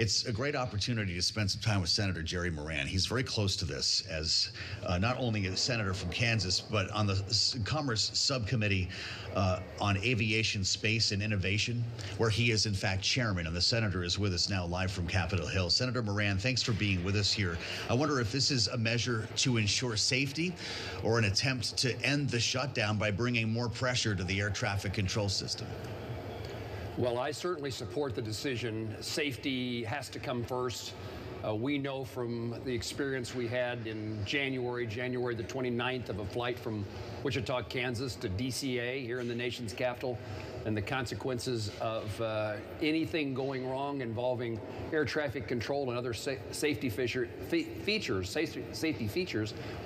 It's a great opportunity to spend some time with Senator Jerry Moran. He's very close to this as not only a senator from Kansas, but on the Commerce Subcommittee on Aviation, Space, and Innovation, where he is, in fact, chairman. And the senator is with us now live from Capitol Hill. Senator Moran, thanks for being with us here. I wonder if this is a measure to ensure safety or an attempt to end the shutdown by bringing more pressure to the air traffic control system. Well, I certainly support the decision. Safety has to come first. We know from the experience we had in January the 29th, of a flight from Wichita, Kansas to DCA here in the nation's capital, and the consequences of anything going wrong involving air traffic control and other safety features.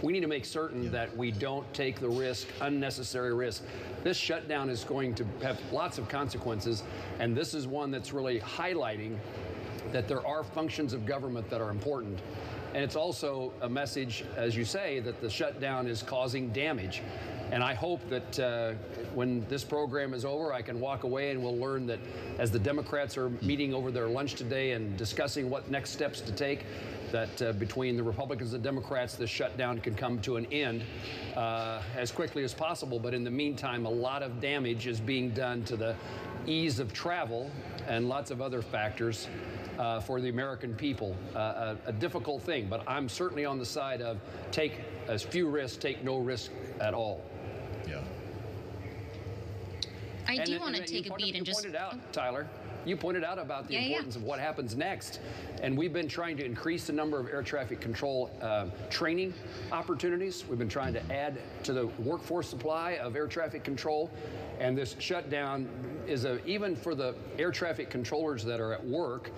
We need to make certain that we don't take the risk, unnecessary risk. This shutdown is going to have lots of consequences, and this is one that's really highlighting that there are functions of government that are important. And it's also a message, as you say, that the shutdown is causing damage. And I hope that when this program is over, I can walk away and we'll learn that as the Democrats are meeting over their lunch today and discussing what next steps to take, that between the Republicans and Democrats, this shutdown can come to an end as quickly as possible. But in the meantime, a lot of damage is being done to the ease of travel and lots of other factors for the American people. A difficult thing, but I'm certainly on the side of take as few risks, take no risk at all. Yeah. I do want to take a beat and just... You pointed out, Tyler, you pointed out about the importance of what happens next. And we've been trying to increase the number of air traffic control training opportunities. We've been trying to add to the workforce supply of air traffic control. And this shutdown is even for the air traffic controllers that are at work,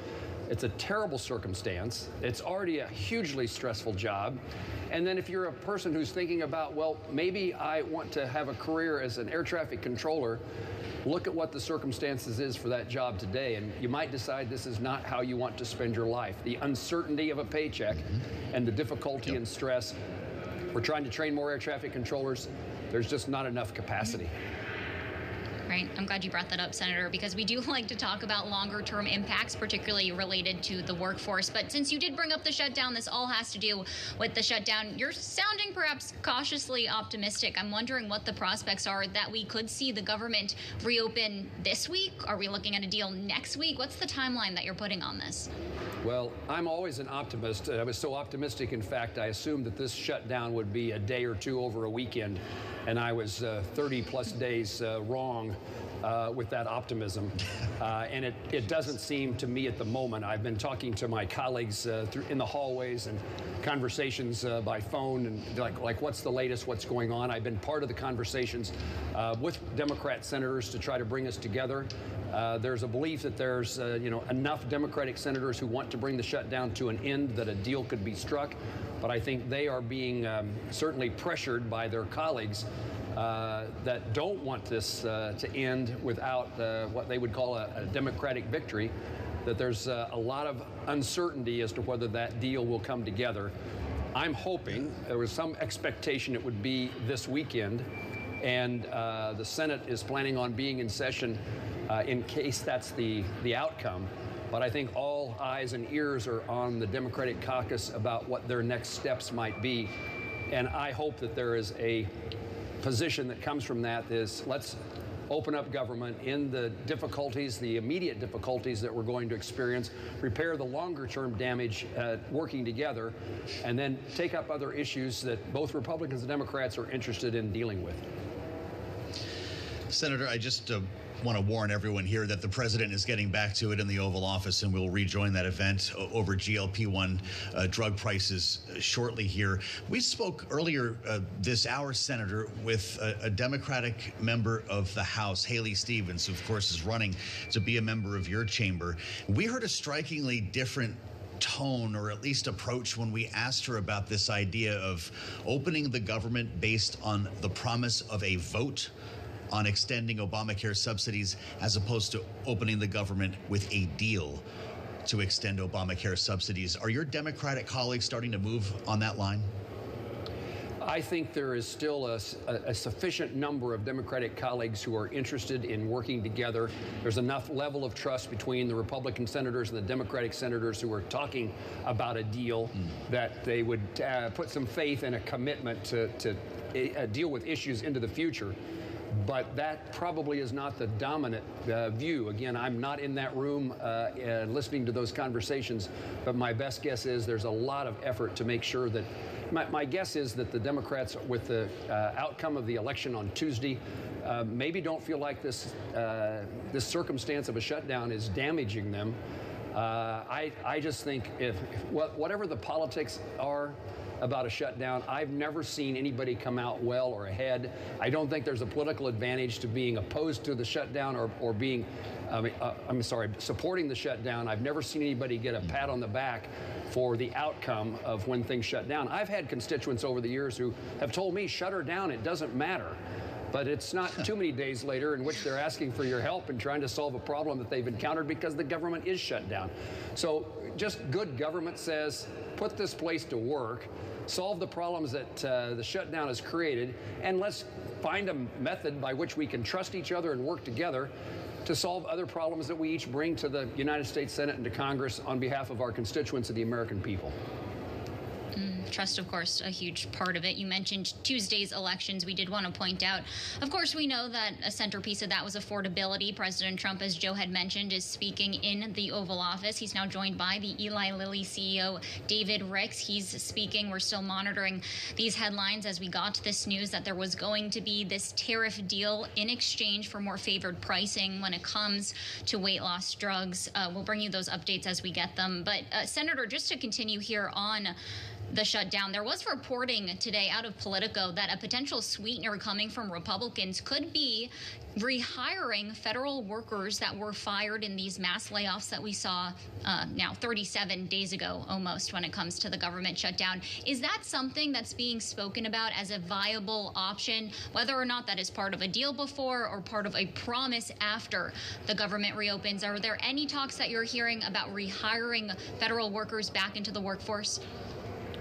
it's a terrible circumstance. It's already a hugely stressful job. And then if you're a person who's thinking about, well, maybe I want to have a career as an air traffic controller, look at what the circumstances is for that job today, and you might decide this is not how you want to spend your life. The uncertainty of a paycheck and the difficulty and stress. We're trying to train more air traffic controllers. There's just not enough capacity. Right. I'm glad you brought that up, Senator, because we do like to talk about longer-term impacts, particularly related to the workforce. But since you did bring up the shutdown, this all has to do with the shutdown. You're sounding perhaps cautiously optimistic. I'm wondering what the prospects are that we could see the government reopen this week. Are we looking at a deal next week? What's the timeline that you're putting on this? Well, I'm always an optimist. I was so optimistic, in fact, I assumed that this shutdown would be a day or two over a weekend, and I was 30-plus days wrong with that optimism. And it doesn't seem to me at the moment. I've been talking to my colleagues in the hallways and conversations by phone, and like what's the latest, what's going on. I've been part of the conversations with Democrat senators to try to bring us together. There's a belief that there's enough Democratic senators who want to bring the shutdown to an end that a deal could be struck. But I think they are being certainly pressured by their colleagues that don't want this to end without what they would call a Democratic victory, that there's a lot of uncertainty as to whether that deal will come together. I'm hoping, there was some expectation it would be this weekend, and the Senate is planning on being in session in case that's the outcome. But I think all eyes and ears are on the Democratic caucus about what their next steps might be. And I hope that there is a position that comes from that is let's open up government in the difficulties, the immediate difficulties that we're going to experience, repair the longer-term damage working together, and then take up other issues that both Republicans and Democrats are interested in dealing with. Senator, I just want to warn everyone here that the president is getting back to it in the Oval Office, and we'll rejoin that event over GLP-1 drug prices shortly here. We spoke earlier this hour, Senator, with a Democratic member of the House, Haley Stevens, who, of course, is running to be a member of your chamber. We heard a strikingly different tone, or at least approach, when we asked her about this idea of opening the government based on the promise of a vote on extending Obamacare subsidies, as opposed to opening the government with a deal to extend Obamacare subsidies. Are your Democratic colleagues starting to move on that line? I think there is still a sufficient number of Democratic colleagues who are interested in working together. There's enough level of trust between the Republican senators and the Democratic senators who are talking about a deal that they would put some faith and a commitment to deal with issues into the future. But that probably is not the dominant view. Again, I'm not in that room listening to those conversations, but my best guess is there's a lot of effort to make sure that my guess is that the Democrats, with the outcome of the election on Tuesday, maybe don't feel like this circumstance of a shutdown is damaging them. I just think whatever the politics are about a shutdown, I've never seen anybody come out well or ahead. I don't think there's a political advantage to being opposed to the shutdown or being, supporting the shutdown. I've never seen anybody get a pat on the back for the outcome of when things shut down. I've had constituents over the years who have told me, shut her down, it doesn't matter. But it's not too many days later in which they're asking for your help and trying to solve a problem that they've encountered because the government is shut down. So just good government says, put this place to work, solve the problems that the shutdown has created, and let's find a method by which we can trust each other and work together to solve other problems that we each bring to the United States Senate and to Congress on behalf of our constituents and the American people. Trust, of course, a huge part of it. You mentioned Tuesday's elections. We did want to point out, of course, we know that a centerpiece of that was affordability. President Trump, as Joe had mentioned, is speaking in the Oval Office. He's now joined by the Eli Lilly CEO, David Ricks. He's speaking. We're still monitoring these headlines as we got this news that there was going to be this tariff deal in exchange for more favored pricing when it comes to weight loss drugs. We'll bring you those updates as we get them. But, Senator, just to continue here on the shutdown, there was reporting today out of Politico that a potential sweetener coming from Republicans could be rehiring federal workers that were fired in these mass layoffs that we saw now 37 days ago almost when it comes to the government shutdown. Is that something that's being spoken about as a viable option, whether or not that is part of a deal before or part of a promise after the government reopens? Are there any talks that you're hearing about rehiring federal workers back into the workforce?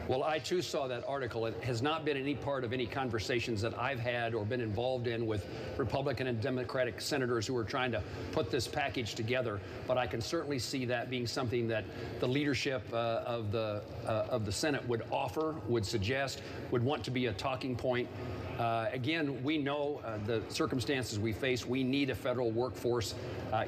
Well, I too saw that article. It has not been any part of any conversations that I've had or been involved in with Republican and Democratic senators who are trying to put this package together. But I can certainly see that being something that the leadership of the Senate would offer, would suggest, would want to be a talking point. Again, we know the circumstances we face. We need a federal workforce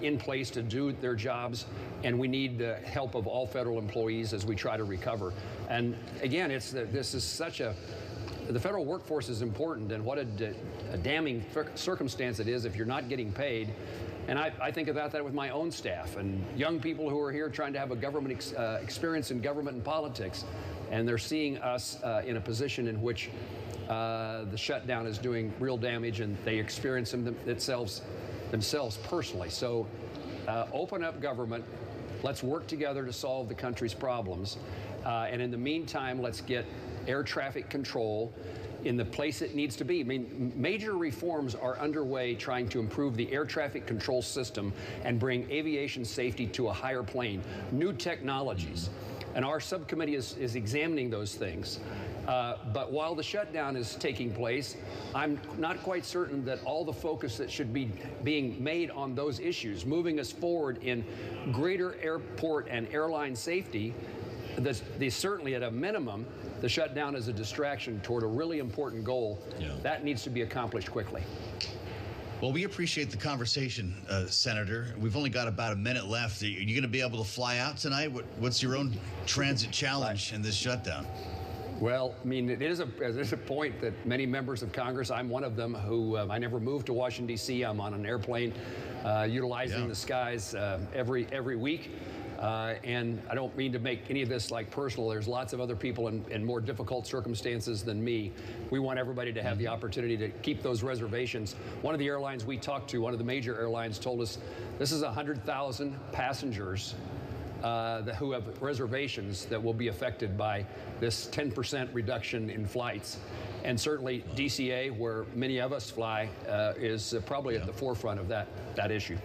in place to do their jobs, and we need the help of all federal employees as we try to recover. And again, this is such the federal workforce is important, and what a damning circumstance it is if you're not getting paid. And I think about that with my own staff and young people who are here trying to have a government experience in government and politics, and they're seeing us in a position in which the shutdown is doing real damage, and they experience them themselves personally. So open up government. Let's work together to solve the country's problems. And in the meantime, let's get air traffic control in the place it needs to be. I mean, major reforms are underway trying to improve the air traffic control system and bring aviation safety to a higher plane. New technologies. And our subcommittee is examining those things. But while the shutdown is taking place, I'm not quite certain that all the focus that should be being made on those issues, moving us forward in greater airport and airline safety, certainly at a minimum, the shutdown is a distraction toward a really important goal. Yeah. That needs to be accomplished quickly. Well, we appreciate the conversation, Senator. We've only got about a minute left. Are you going to be able to fly out tonight? What's your own transit challenge in this shutdown? Well, I mean, there's a point that many members of Congress, I'm one of them, who I never moved to Washington, D.C. I'm on an airplane utilizing the skies every week. And I don't mean to make any of this like personal. There's lots of other people in more difficult circumstances than me. We want everybody to have the opportunity to keep those reservations. One of the airlines we talked to, one of the major airlines, told us this is 100,000 passengers who have reservations that will be affected by this 10% reduction in flights. And certainly DCA, where many of us fly, is probably at the forefront of that issue.